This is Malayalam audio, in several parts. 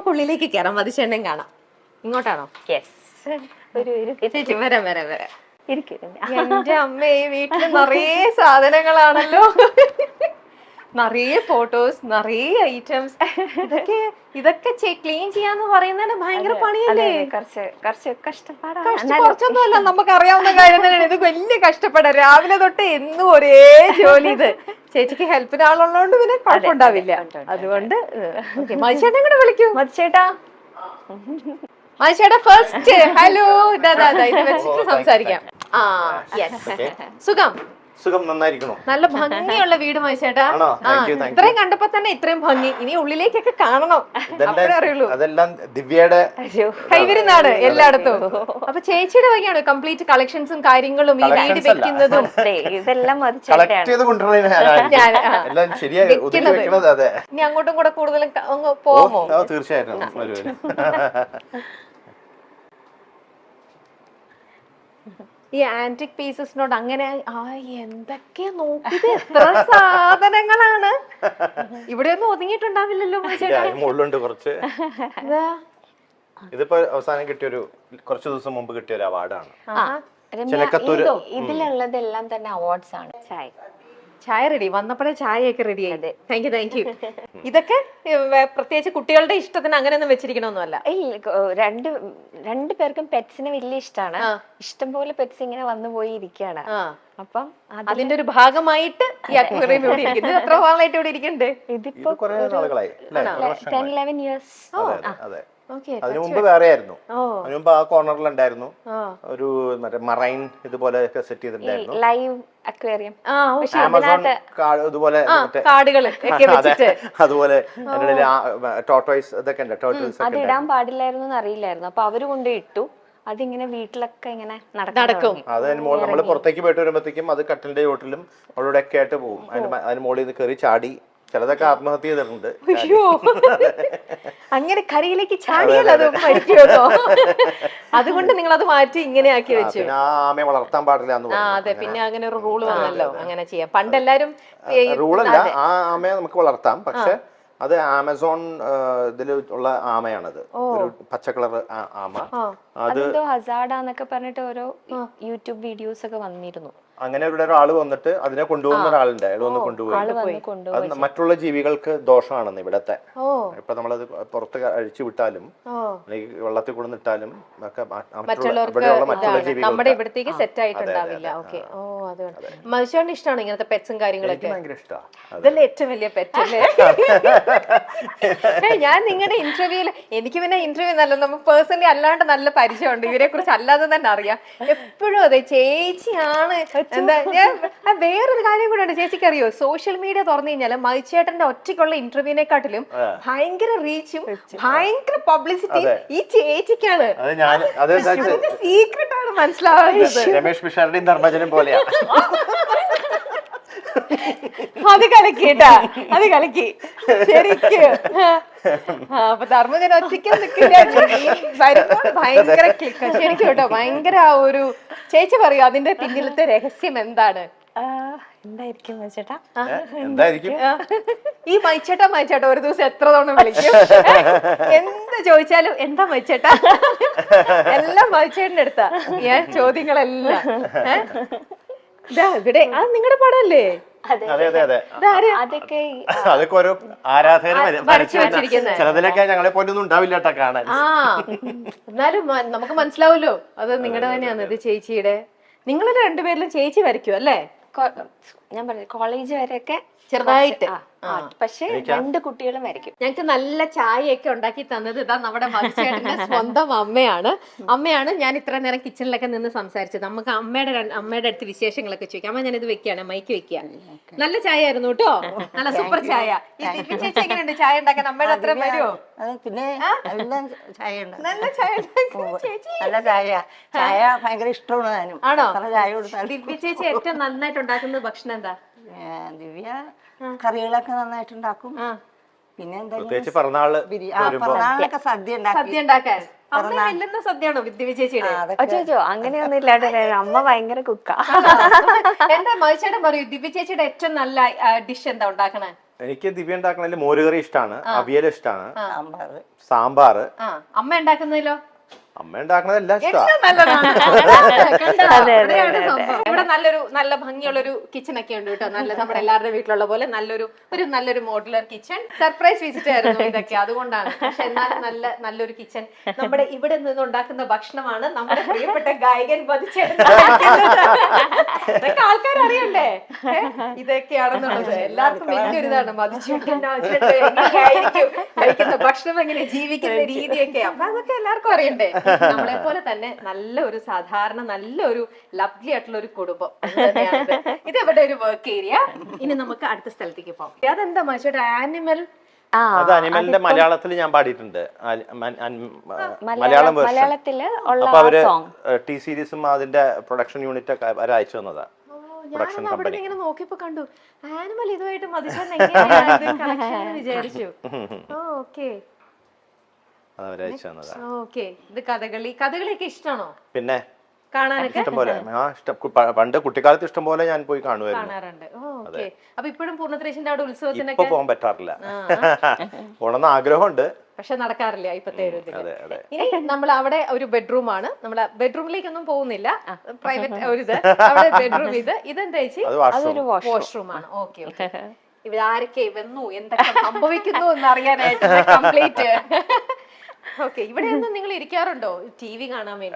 നമുക്ക് ഉള്ളിലേക്ക് കയറാം, മതിച്ചെണ്ണയും കാണാം. ഇങ്ങോട്ടാണോ? ചേച്ചി വരാം വരാം വരാം. എന്റെ അമ്മ, ഈ വീട്ടില് നിറയെ സാധനങ്ങളാണല്ലോ, നിറയെ ഫോട്ടോസ്, നിറയെ ഐറ്റംസ്. ഇതൊക്കെ ക്ലീൻ ചെയ്യാന്ന് പറയുന്നത് ഭയങ്കര പണിയല്ലേ? കുറച്ച് കഷ്ടപ്പാടാണ്. കുറച്ചൊന്നും അല്ല, നമുക്ക് അറിയാവുന്ന കാര്യം തന്നെയാണ്. ഇത് വലിയ കഷ്ടപ്പാടാ, രാവിലെ തൊട്ട് എന്നും ഒരേ ജോലി. ഇത് ചേച്ചിക്ക് ഹെൽപ്പിന് ആളുള്ളതുകൊണ്ട് പിന്നെ കുഴപ്പമുണ്ടാവില്ല. അതുകൊണ്ട് മതിച്ചേട്ടൻ കൂടെ വിളിക്കൂ. മതിച്ചേട്ടാ, മതിച്ചേട്ടാ ഫസ്റ്റ് ഹലോ. ഇതാ ഇത് വെച്ചിട്ട് സംസാരിക്കാം. ആ യെസ്, സുഖം സുഖം, നന്നായിരിക്കണോ? നല്ല ഭംഗിയുള്ള വീട് മതിച്ചേട്ടാ. ഇത്രയും കണ്ടപ്പോ തന്നെ ഇത്രയും ഭംഗി, ഇനി ഉള്ളിലേക്കൊക്കെ കാണണം, അപ്പോഴേ അറിയുള്ളൂ. അതെല്ലാം ദിവ്യയുടെ കൈവരുന്നാണ് എല്ലായിടത്തും. അപ്പൊ ചേച്ചിയുടെ വകയാണ് കംപ്ലീറ്റ് കളക്ഷൻസും കാര്യങ്ങളും ഈ വീട് വെക്കുന്നതും ഇതെല്ലാം ഇനി അങ്ങോട്ടും കൂടെ കൂടുതലും പോമോ? തീർച്ചയായിട്ടും. ഈ ആന്റിക് പീസസിനോട് അങ്ങനെ എന്തൊക്കെയാ നോക്കിയത്, എത്ര സാധനങ്ങളാണ്. ഇവിടെ ഒന്നും ഒതുങ്ങിയിട്ടുണ്ടാവില്ലല്ലോ മുകളിലുണ്ട് കുറച്ച്. ഇതിപ്പോ അവസാനം കിട്ടിയൊരു കുറച്ചു ദിവസം മുമ്പ് കിട്ടിയ ഒരു അവാർഡാണ്. ഇതിലുള്ളതെല്ലാം തന്നെ അവാർഡ്സ് ആണ്. ചായ റെഡി, വന്നപ്പോഴേ ചായയൊക്കെ റെഡി ആയത്. Thank you. ഇതൊക്കെ പ്രത്യേകിച്ച് കുട്ടികളുടെ ഇഷ്ടത്തിന് അങ്ങനെയൊന്നും വെച്ചിരിക്കണമെന്നല്ല. രണ്ടു പേർക്കും പെറ്റ്സിനെ വലിയ ഇഷ്ടമാണ്. ഇഷ്ടം പോലെ പെറ്റ്സ് ഇങ്ങനെ വന്നു പോയി ഇരിക്കുകയാണ്. അപ്പം അതിന്റെ ഒരു ഭാഗമായിട്ട് ഈ അക്വേറിയം ഇവിടെ ഇരിക്കുന്നത്. എത്ര നാളായിട്ട് ഇവിടെ ഇരിക്കുന്നുണ്ട്? ഇതിപ്പോ 10-11 years. അതിനു മുമ്പ് വേറെ ആയിരുന്നു. അതിനു മുമ്പ് ആ കോർണറിൽ ഉണ്ടായിരുന്നു ഒരു മറ്റേ മറൈൻ ഇതുപോലെ സെറ്റ് ചെയ്തിട്ടുണ്ടായിരുന്നു, ലൈവ് അക്വേറിയം. ആമസോൺ ഇതുപോലെ അതുപോലെ ടോർട്ടോയ്സ് ഇതൊക്കെ ഉണ്ട്. ടോർട്ടോയ്സ് അത് ഇടാൻ പാടില്ലായിരുന്നു അറിയില്ലായിരുന്നു. അപ്പൊ അവര് കൊണ്ട് ഇട്ടു. അതിങ്ങനെ വീട്ടിലൊക്കെ ഇങ്ങനെ നടക്കും. അത് നമ്മള് പുറത്തേക്ക് പോയിട്ട് വരുമ്പോഴത്തേക്കും അത് കട്ടിലിന്റെ ചോട്ടിലും അവിടെ ഒക്കെ ആയിട്ട് പോകും. അതിന് മുകളിൽ നിന്ന് കയറി ചാടി ചിലതൊക്കെ ആത്മഹത്യ ചെയ്തിട്ടുണ്ട്. അങ്ങനെ കരയിലേക്ക് ചാടിയാൽ അത് മരിക്കുമോ? അതുകൊണ്ട് നിങ്ങൾ അത് മാറ്റി ഇങ്ങനെ ആക്കി വെച്ചു. ആമയെ വളർത്താൻ പാടില്ല. അതെ, പിന്നെ അങ്ങനെ ഒരു റൂള് വന്നല്ലോ, അങ്ങനെ ചെയ്യാം. പണ്ട് എല്ലാരും റൂളല്ല, ആ ആമയെ നമുക്ക് വളർത്താം, പക്ഷെ അത് ആമസോൺ ഇതിൽ ഉള്ള ആമയാണത്. ഒരു പച്ച കളർ ആമ. അത് ഹസാർഡാന്നൊക്കെ പറഞ്ഞിട്ട് ഓരോ യൂട്യൂബ് വീഡിയോസ് ഒക്കെ വന്നിരുന്നു. അങ്ങനെ ഇവിടെ ഒരാൾ വന്നിട്ട് അതിനെ കൊണ്ടുപോകുന്ന ഒരാളുണ്ട്. അയാൾ വന്ന് കൊണ്ടുപോയി. അത് മറ്റുള്ള ജീവികൾക്ക് ദോഷമാണെന്ന് ഇവിടത്തെ. ഇപ്പൊ നമ്മളത് പുറത്ത് അഴിച്ചു വിട്ടാലും അല്ലെങ്കിൽ വെള്ളത്തിൽ കൊണ്ടിട്ടാലും ഒക്കെ മറ്റുള്ള നമ്മുടെ ഇവിടത്തേക്ക് സെറ്റ് ആയിട്ടുണ്ടാവില്ല. ഓക്കെ, അതുകൊണ്ട് മനുഷ്യന് ഇഷ്ടമാണ് ഇങ്ങനത്തെ പെറ്റ്സും കാര്യങ്ങളൊക്കെ. ഇതല്ലേ ഏറ്റവും വലിയ പെറ്റ് അല്ലേ? ഞാൻ നിങ്ങളുടെ ഇന്റർവ്യൂല്, എനിക്ക് പിന്നെ ഇന്റർവ്യൂ നല്ല നമുക്ക് പേഴ്സണലി അല്ലാണ്ട് നല്ല പരിചയമുണ്ട്, ഇവരെ കുറിച്ച് അല്ലാതെ തന്നെ അറിയാം. എപ്പോഴും അതെ ചേച്ചിയാണ്. എന്താ ഞാൻ വേറൊരു കാര്യം കൂടെ ഉണ്ട്, ചേച്ചിക്ക് അറിയോ? സോഷ്യൽ മീഡിയ തുറന്നു കഴിഞ്ഞാല് മതിച്ചേട്ടന്റെ ഒറ്റയ്ക്കുള്ള ഇന്റർവ്യൂവിനെക്കാട്ടിലും ഭയങ്കര റീച്ചും ഭയങ്കര പബ്ലിസിറ്റിയും ഈ ചേച്ചിക്കാണ്. സീക്രട്ട് ആണ് മനസ്സിലാവുന്നത്. രമേഷ് പിഷാരുടെയും ധർമ്മജനും പോലെയാ. അത് കലക്കിട്ടാ, അത് കലക്കി ശരിക്ക്. അപ്പൊ ധർമ്മജൻ ഒറ്റയ്ക്ക് വരുമ്പോൾ ഭയങ്കര ക്ലിക്ക് ശരിക്കും കേട്ടോ. ഭയങ്കര ഒരു ചേച്ചി പറയൂ, അതിന്റെ പിന്നിലത്തെ രഹസ്യം എന്താണ്? എന്തായിരിക്കും ചേട്ടാ? ഈ മൈച്ചേട്ടാ ഒരു ദിവസം എത്ര തവണ വിളിക്കും? എന്ത് ചോദിച്ചാലും എന്താ മൈച്ചേട്ടാ, എല്ലാം മൈച്ചേട്ടന്റെ അടുത്താ ചോദ്യങ്ങളെല്ലാം. ഇവിടെ അത് നിങ്ങളുടെ പടമല്ലേ? അതൊക്കെ ഓരോ ആരാധകര് ചിലതിലൊക്കെ ഞങ്ങളെ പോലൊന്നും ഉണ്ടാവില്ല കാണാൻ. എന്നാലും നമുക്ക് മനസ്സിലാവല്ലോ അത് നിങ്ങളുടെ തന്നെയാണ്. ഇത് ചേച്ചിയുടെ. നിങ്ങൾ രണ്ടുപേരിലും ചേച്ചി വരയ്ക്കും അല്ലേ? ഞാൻ പറഞ്ഞു കോളേജ് വരെയൊക്കെ ചെറുതായിട്ട്. പക്ഷെ 2 കുട്ടികളും വരയ്ക്കും. ഞങ്ങക്ക് നല്ല ചായയൊക്കെ ഉണ്ടാക്കി തന്നത് ഇതാ നമ്മുടെ മതിച്ചേട്ടന്റെ സ്വന്തം അമ്മയാണ്. ഞാൻ ഇത്ര നേരം കിച്ചണിലൊക്കെ നിന്ന് സംസാരിച്ചത്. നമുക്ക് അമ്മയുടെ അടുത്ത് വിശേഷങ്ങളൊക്കെ ചോദിക്കാം. അമ്മ ഞാനിത് വെക്കുകയാണ്, മൈക്ക് വെക്കുക. നല്ല ചായ ആയിരുന്നു കേട്ടോ, നല്ല സൂപ്പർ ചായ. ചേച്ചി എങ്ങനെയുണ്ട് ചായ ഉണ്ടാക്കാൻ? അമ്മയുടെ അത്ര വരുമോ? പിന്നെ നല്ല ചായ നല്ല ചായ ഭയങ്കര ഇഷ്ടമാണ്. ആണോ? ദിവ്യ ചേച്ചി ഏറ്റവും നന്നായിട്ട് ഉണ്ടാക്കുന്ന ഭക്ഷണം എന്താ? ദിവ്യ കറികളൊക്കെ നന്നായിട്ടുണ്ടാക്കും. പിന്നെ പ്രത്യേകിച്ച് പിറന്നാളിനൊക്കെ സദ്യ ഉണ്ടാക്കാൻ സദ്യയാണോ ദിവ്യ ചേച്ചിയുടെ? അങ്ങനെയൊന്നും ഇല്ലാണ്ട് അമ്മ ഭയങ്കര കുക്കാ. എന്താ മതിച്ചേട്ടൻ പറയൂ, ദിവ്യ ചേച്ചിയുടെ ഏറ്റവും നല്ല ഡിഷ് എന്താ ഉണ്ടാക്കണേ? എനിക്ക് ദിവ്യ ഉണ്ടാക്കണതിൽ മോരുകറി ഇഷ്ടമാണ്, അവിയൽ ഇഷ്ടമാണ്, സാമ്പാർ. സാമ്പാർ. അമ്മ ഉണ്ടാക്കുന്നതിലോ? അമ്മ ഉണ്ടാക്കണതെല്ലാം ഇഷ്ടമാണ്. ഇവിടെ നല്ല ഭംഗിയുള്ളൊരു കിച്ചൺ ഒക്കെ ഉണ്ട് കേട്ടോ. നല്ല നമ്മുടെ എല്ലാവരുടെ വീട്ടിലുള്ള പോലെ നല്ലൊരു മോഡുലർ കിച്ചൺ. സർപ്രൈസ് വിസിറ്റ് ആയിരുന്നു ഇതൊക്കെ, അതുകൊണ്ടാണ്. പക്ഷെ എന്നാലും നല്ലൊരു കിച്ചൺ. നമ്മുടെ ഇവിടെ നിന്ന് ഉണ്ടാക്കുന്ന ഭക്ഷണമാണ് നമ്മുടെ പ്രിയപ്പെട്ട ഗായകൻ ഇതൊക്കെ ആൾക്കാർ അറിയണ്ടേ ഇതൊക്കെയാണെന്നുള്ളത്. എല്ലാവർക്കും വലിയൊരു ഇതാണ് മതിച്ചേട്ടനായിരിക്കും കഴിക്കുന്ന ഭക്ഷണം, എങ്ങനെ ജീവിക്കുന്ന രീതിയൊക്കെ. അപ്പൊ അതൊക്കെ എല്ലാവർക്കും അറിയണ്ടേ. നമ്മളെ പോലെ തന്നെ നല്ലൊരു സാധാരണ നല്ലൊരു ലവ്ലി ആയിട്ടുള്ള ഒരു കുടുംബം. ഇത് ഇവിടെ ഒരു വർക്ക് ഏരിയ. ഇനി നമുക്ക് അടുത്ത സ്ഥലത്തേക്ക് പോകാം. അതെന്താ മനുഷ്യരുടെ ആനിമൽ? അത് അനിമലിന്റെ മലയാളത്തിൽ ഞാൻ പാടിയിട്ടുണ്ട്, മലയാളം വേർഷൻ. അപ്പൊ അവര് ടി സീരീസും അതിന്റെ പ്രൊഡക്ഷൻ യൂണിറ്റ് ഒക്കെ അവര് അയച്ചു തന്നതാ. ഞാൻ അവിടെ ഇങ്ങനെ നോക്കിയപ്പോ കണ്ടു ആനിമൽ ഇതുമായിട്ട് മതിച്ചേട്ടൻ വിചാരിച്ചു. Okay okay. ഇത് കഥകളിയൊക്കെ ഇഷ്ടമാണോ? പിന്നെ കാണാനൊക്കെ ഇഷ്ടംപോലെ. പണ്ട് കുട്ടിക്കാലത്ത് ഇഷ്ടംപോലെ ഞാൻ പോയി കാണാറുണ്ട്. ഓക്കെ. അപ്പൊ ഇപ്പോഴും പൂർണ്ണത്രേശിന്റെ അവിടെ ഉത്സവത്തിനൊക്കെ പോകാൻ പറ്റാറില്ല. പോണെന്ന് ആഗ്രഹമുണ്ട്, പക്ഷെ നടക്കാറില്ല ഇപ്പത്തെ ഒരു ഇതില്. ഇനി നമ്മൾ അവിടെ ഒരു ബെഡ്റൂം ആണ്. നമ്മൾ ബെഡ്റൂമിലേക്കൊന്നും പോകുന്നില്ല, പ്രൈവറ്റ് ഒരു ഇത്. അവിടെ ബെഡ്റൂം ഇതെന്താ ചേച്ചി? അതൊരു വാഷ്റൂം ആണ്. Okay okay. ഇവിടെ ആരൊക്കെ വന്നു, എന്തൊക്കെ സംഭവിക്കുന്നു എന്ന് അറിയാനായിട്ട് കംപ്ലീറ്റ്. ഓക്കെ. ഇവിടെ ഒന്നും നിങ്ങൾ ഇരിക്കാറുണ്ടോ ടി വി കാണാൻ വേണ്ടി?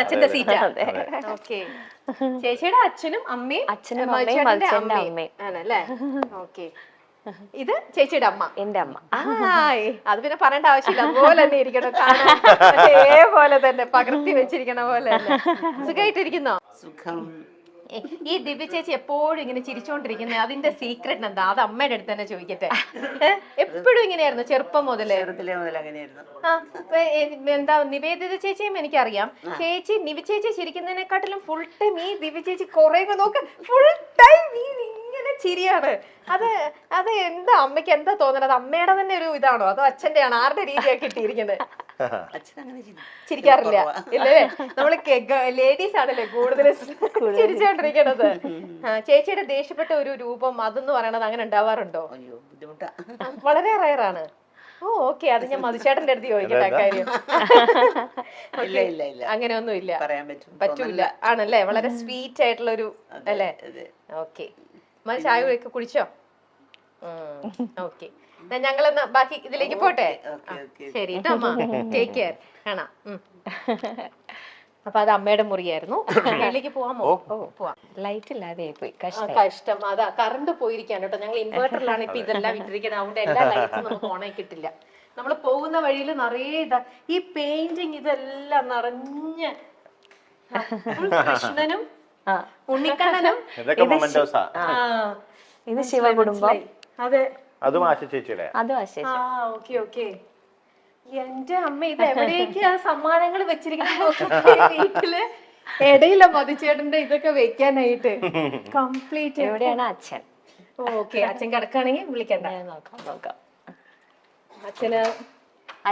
അച്ഛന്റെ സീറ്റാ. ഓക്കെ. ചേച്ചിയുടെ അച്ഛനും അമ്മയും ആണല്ലേ? ഓക്കെ. ഇത് ചേച്ചിയുടെ അമ്മ, എന്റെ അമ്മ. അത് പിന്നെ പറയേണ്ട ആവശ്യമില്ല, അതുപോലെ തന്നെ ഇരിക്കണം. കാണാൻ അതേപോലെ തന്നെ പകർത്തി വെച്ചിരിക്കണ പോലെ തന്നെ. സുഖമായിട്ടിരിക്കുന്നോ? സുഖം. ഈ ദിവ്യ ചേച്ചി എപ്പോഴും ഇങ്ങനെ ചിരിച്ചോണ്ടിരിക്കുന്നത്, അതിന്റെ സീക്രട്ട് എന്താ? അത് അമ്മയുടെ അടുത്ത് തന്നെ ചോദിക്കട്ടെ. എപ്പോഴും ഇങ്ങനെയായിരുന്നു ചെറുപ്പം മുതലേ? എന്താ നിവേദിത ചേച്ചിയും എനിക്കറിയാം. ചേച്ചി നിവി ചേച്ചി ചിരിക്കുന്നതിനെക്കാട്ടിലും ഫുൾ ടൈം ഈ ദിവ്യ ചേച്ചി കുറെ നോക്ക്, ഫുൾ ടൈം ഇങ്ങനെ ചിരിയാണ്. അത് എന്താ അമ്മയ്ക്ക് എന്താ തോന്നുന്നത്? അമ്മയുടെ തന്നെ ഒരു ഇതാണോ അതോ അച്ഛന്റെ ആണോ? ആരുടെ രീതിയാക്കി ഇട്ടിരിക്കുന്നത്? ചിരിക്കാറില്ല ഇല്ലേ? നമ്മള് ലേഡീസ് ആണല്ലേ കൂടുതൽ ചിരിച്ചോണ്ടിരിക്കണത്. ചേച്ചിയുടെ ദേഷ്യപ്പെട്ട ഒരു രൂപം അതെന്ന് പറയണത് അങ്ങനെ ഉണ്ടാവാറുണ്ടോ? വളരെ റയറാണ്. ഓ ഓക്കെ. അത് ഞാൻ മധുചേട്ടന്റെ അടുത്ത് ചോദിക്കട്ടെ കാര്യം. അങ്ങനെയൊന്നും ഇല്ല, പറ്റൂല ആണല്ലേ? വളരെ സ്വീറ്റ് ആയിട്ടുള്ള ഒരു അല്ലേ? ഓക്കെ. ചായ ഒക്കെ കുടിച്ചോ? ഓക്കെ. ഞങ്ങളെന്നാ ബാക്കി ഇതിലേക്ക് പോട്ടെ. ശരി കേട്ടോ അമ്മ, ടേക്ക് കെയർ. കാണാം. അപ്പൊ അത് അമ്മയുടെ മുറിയായിരുന്നു. അതിലേക്ക് പോവാമോ? പോവാം. ലൈറ്റ് ഇല്ലാതെ പോയി, കഷ്ടം. അതാ കറണ്ട് പോയിരിക്കാണ് കേട്ടോ. ഞങ്ങൾ ഇൻവേർട്ടറിലാണ് ഇപ്പൊ ഇതെല്ലാം ഇട്ടിരിക്കുന്നത്. അതുകൊണ്ട് എല്ലാ ലൈറ്റ്സും നമുക്ക് ഓണായി കിട്ടില്ല. നമ്മൾ പോകുന്ന വഴിയിൽ നിറയെ ഈ പെയിന്റിങ് ഇതെല്ലാം നിറഞ്ഞ് കൃഷ്ണനും ഉണ്ണിക്കണ്ണനും. ഇത് ശിവകുടുംബം. അതെ, അതും ആശ ചേച്ചിയുടെ. Okay okay. എന്റെ അമ്മ ഇത് എവിടേക്കാ സമ്മാനങ്ങൾ വെച്ചിരിക്കുന്നത് വീട്ടില്? ഇടയില മതിച്ചേട്ടന്റെ ഇതൊക്കെ വെക്കാനായിട്ട് കംപ്ലീറ്റ്. എവിടെയാണ് അച്ഛൻ? ഓക്കെ. അച്ഛൻ കിടക്കാണെങ്കിൽ വിളിക്കണ്ട, നോക്കാം.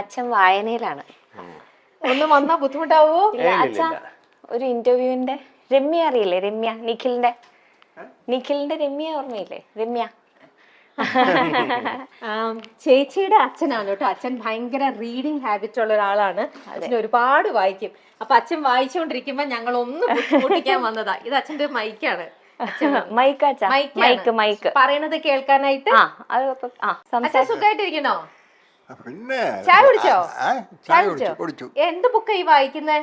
അച്ഛൻ വായനയിലാണ്. ഒന്ന് വന്നാ ബുദ്ധിമുട്ടാവോ? അച്ഛാ ഒരു ഇന്റർവ്യൂവിന്റെ രമ്യ അറിയില്ലേ? രമ്യ, നിഖിലിന്റെ രമ്യ ഓർമ്മയില്ലേ? രമ്യ ചേച്ചിയുടെ അച്ഛനാണ് കേട്ടോ. അച്ഛൻ ഭയങ്കര റീഡിങ് ഹാബിറ്റ് ഉള്ള ഒരാളാണ്. അച്ഛൻ ഒരുപാട് വായിക്കും. അപ്പൊ അച്ഛൻ വായിച്ചുകൊണ്ടിരിക്കുമ്പോ ഞങ്ങൾ ഒന്ന് ബുദ്ധിമുട്ടിക്കാൻ വന്നതാ. ഇത് അച്ഛന്റെ മൈക്കാണ്. മൈക്ക് പറയണത് കേൾക്കാനായിട്ട്. അച്ഛൻ സുഖമായിട്ടിരിക്കണോ? പിന്നെ ചായ കുടിച്ചോ? ചായ കുടിച്ചു. എന്ത് ബുക്കാ ഈ വായിക്കുന്നേ?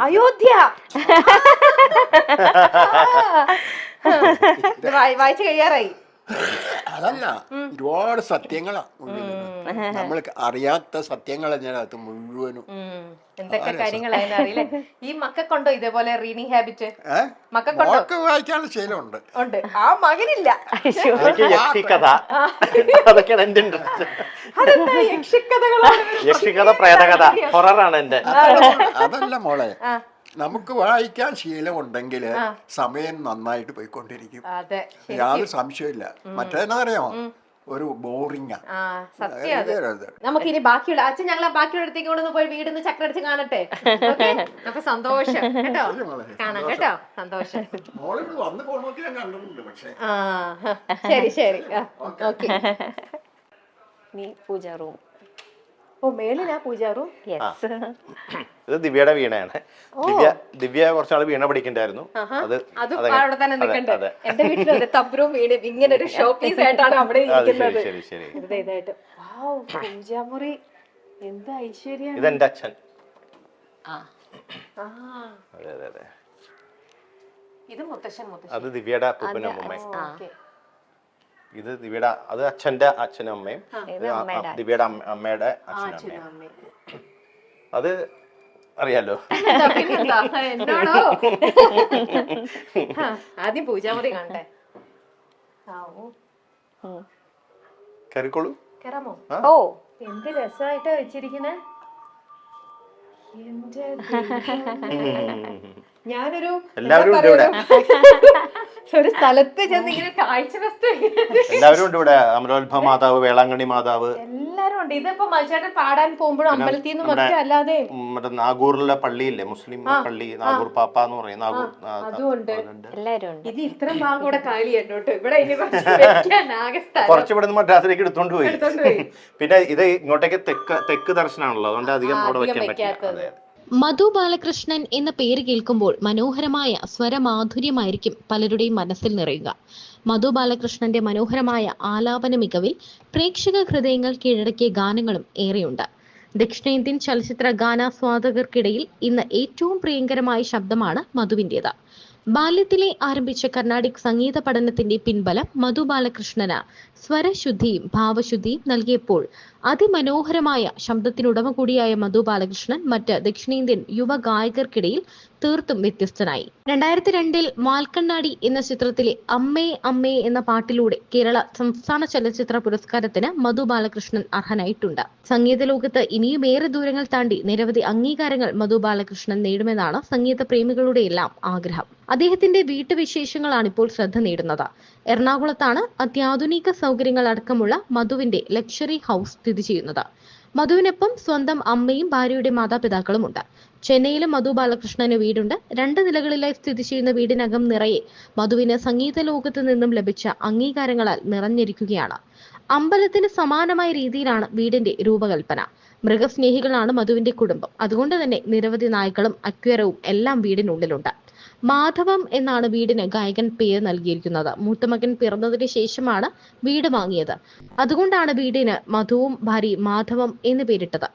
അയോധ്യ. വായിച്ചു കഴിയാറായി. അതല്ല, ഒരുപാട് സത്യങ്ങളാ നമ്മൾ അറിയാത്ത സത്യങ്ങൾ അതിനകത്ത് മുഴുവനും. എന്തൊക്കെ കാര്യങ്ങളായെന്ന് അറിയില്ലേ? ഈ മക്കൾക്കുണ്ടോ ഇതേപോലെ റീഡിങ് ഹാബിറ്റ്? മക്കൾക്കുണ്ടോ? വായിക്കാനുള്ള ശീലമുണ്ട്. ഉണ്ട്. ആ മകനില്ല. അതൊക്കെയാണ് എന്റെ ഇൻട്രസ്റ്റ്. യക്ഷിക്കഥ, പ്രേതകഥ, ഹൊററാണ് എന്റെ. അതല്ല മോളെ, നമുക്ക് വായിക്കാൻ ശീലമുണ്ടെങ്കിൽ സമയം നന്നായിട്ട് പോയിക്കൊണ്ടിരിക്കും. യാതൊരു സംശയമില്ല. മറ്റേതെന്നറിയാമോ? ഒരു ബോറിംഗാ. ആ സത്യം അത്. നമുക്ക് ഇനി ബാക്കിയുള്ള അച്ഛൻ ഞങ്ങൾ ബാക്കിയുള്ള അടുത്തേക്ക് കൊണ്ടൊന്ന് പോയി വീടിന്ന് ചക്രടിച്ച് കാണട്ടെ. Okay? അപ്പൊ സന്തോഷം കേട്ടോ, കാണാം കേട്ടോ, സന്തോഷം. മോളിവിടെ വന്ന് പോകുന്നൊക്കെ ഞാൻ കണ്ടിട്ടുണ്ട്. പക്ഷേ ആ ശരി ശരി, ഓക്കെ. നീ പൂജ റൂം. ഓ മേളിലാ പൂജാറു. യെസ്. ഇത് ദിവ്യയുടെ വീണയാണ്. ദിവ്യ കുറച്ചാൾ വീണ പഠിക്കണ്ടായിരുന്നു. അത് അവിടെ തന്നെ നിൽക്കണ്ടേ. എന്റെ വീട്ടിലും അതെ, തബ്രും വീട് ഇങ്ങനെ ഒരു ഷോ പീസ് ആയിട്ടാണ് അവിടെ ഇരിക്കുന്നത്. ഇതായിട്ട് പൂജാമുറി എന്ത് ഐശ്വര്യ. ഇതെന്റെ അച്ഛൻ. ഇത് മുത്തശ്ശൻ. അത് ദിവ്യയുടെ അപ്പൂപ്പനും അമ്മയും. ഇത് ദിവ്യയുടെ, അത് അച്ഛന്റെ അച്ഛനും അമ്മയും, ദിവ്യയുടെ അമ്മയുടെ അച്ഛനും അമ്മയും. അത് അറിയാലോ. എന്നോടോ ആദ്യം പൂജാമുറി കാണട്ടെ. കയറിക്കോളൂ. കേറാമോ? ഓ എന്ത് രസമായിട്ടാ വെച്ചിരിക്കണേ. ഞാനൊരു എല്ലാവരും ഉണ്ട് ഇവിടെ. ഒരു സ്ഥലത്ത് ചെന്ന് ഇങ്ങനെ കാഴ്ച വസ്തു എല്ലാവരും ഉണ്ട് ഇവിടെ. അമലോത്ഭവ മാതാവ്, വേളാങ്കണ്ണി മാതാവ്, എല്ലാരും ഉണ്ട്. ഇതിപ്പോ മനുഷ്യരുടെ പാടാൻ പോകുമ്പോഴും അമ്പലത്തിൽ നിന്നും ഒക്കെ അല്ലാതെ മറ്റേ നാഗൂറിലെ പള്ളിയില്ലേ, മുസ്ലിം പള്ളി, നാഗൂർ പാപ്പ എന്ന് പറയും. അതുകൊണ്ട് എല്ലാരും ഉണ്ട്. ഇത് ഇത്രയും ഭാഗം കൂടെ കാലിയുണ്ടോട്ട്. ഇവിടെ ഇനി കുറച്ച് ഇവിടെ നിന്ന് മദ്രാസിലേക്ക് എടുത്തോണ്ട് പോയി. പിന്നെ ഇത് ഇങ്ങോട്ടേക്ക് തെക്ക് ദർശനമാണല്ലോ, അതുകൊണ്ട് അധികം അവിടെ വെക്കാൻ പറ്റില്ല. മധു ബാലകൃഷ്ണൻ എന്ന പേര് കേൾക്കുമ്പോൾ മനോഹരമായ സ്വരമാധുര്യമായിരിക്കും പലരുടെയും മനസ്സിൽ നിറയുക. മധു ബാലകൃഷ്ണന്റെ മനോഹരമായ ആലാപന മികവിൽ പ്രേക്ഷക ഹൃദയങ്ങൾ കീഴടക്കിയ ഗാനങ്ങളും ഏറെയുണ്ട്. ദക്ഷിണേന്ത്യൻ ചലച്ചിത്ര ഗാനാസ്വാദകർക്കിടയിൽ ഇന്ന് ഏറ്റവും പ്രിയങ്കരമായ ശബ്ദമാണ് മധുവിൻ്റേത്. ബാല്യത്തിലെ ആരംഭിച്ച കർണാടിക് സംഗീത പഠനത്തിന്റെ പിൻബലം മധു ബാലകൃഷ്ണന് സ്വരശുദ്ധിയും ഭാവശുദ്ധിയും നൽകിയപ്പോൾ അതിമനോഹരമായ ശബ്ദത്തിനുടമ കൂടിയായ മധു ബാലകൃഷ്ണൻ മറ്റ് ദക്ഷിണേന്ത്യൻ യുവ ഗായകർക്കിടയിൽ തീർത്തും വ്യത്യസ്തനായി. 2002 മാൽക്കണ്ണാടി എന്ന ചിത്രത്തിലെ അമ്മേ അമ്മേ എന്ന പാട്ടിലൂടെ കേരള സംസ്ഥാന ചലച്ചിത്ര പുരസ്കാരത്തിന് മധു ബാലകൃഷ്ണൻ അർഹനായിട്ടുണ്ട്. സംഗീത ലോകത്ത് ഇനിയും ഏറെ ദൂരങ്ങൾ താണ്ടി നിരവധി അംഗീകാരങ്ങൾ മധു ബാലകൃഷ്ണൻ നേടുമെന്നാണ് സംഗീത പ്രേമികളുടെ എല്ലാം ആഗ്രഹം. അദ്ദേഹത്തിന്റെ വീട്ടുവിശേഷങ്ങളാണ് ഇപ്പോൾ ശ്രദ്ധ നേടുന്നത്. എറണാകുളത്താണ് അത്യാധുനിക സൗകര്യങ്ങൾ അടക്കമുള്ള മധുവിന്റെ ലക്ഷറി ഹൗസ് സ്ഥിതി ചെയ്യുന്നത്. മധുവിനൊപ്പം സ്വന്തം അമ്മയും ഭാര്യയുടെ മാതാപിതാക്കളുമുണ്ട്. ചെന്നൈയിലും മധു ബാലകൃഷ്ണന് വീടുണ്ട്. 2 നിലകളിലായി സ്ഥിതി ചെയ്യുന്ന വീടിനകം നിറയെ മധുവിന് സംഗീത ലോകത്ത് നിന്നും ലഭിച്ച അംഗീകാരങ്ങളാൽ നിറഞ്ഞിരിക്കുകയാണ്. അമ്പലത്തിന് സമാനമായ രീതിയിലാണ് വീടിന്റെ രൂപകൽപ്പന. മൃഗസ്നേഹികളാണ് മധുവിന്റെ കുടുംബം. അതുകൊണ്ട് തന്നെ നിരവധി നായ്ക്കളും അക്വേറിയവും എല്ലാം വീടിനുള്ളിലുണ്ട്. മാധവം എന്നാണ് വീടിന് ഗായകൻ പേര് നൽകിയിരിക്കുന്നത്. മൂത്തമകൻ പിറന്നതിന് ശേഷമാണ് വീട് വാങ്ങിയത്. അതുകൊണ്ടാണ് വീടിന് മധുവും ഭാര്യയും മാധവം എന്ന് പേരിട്ടത്.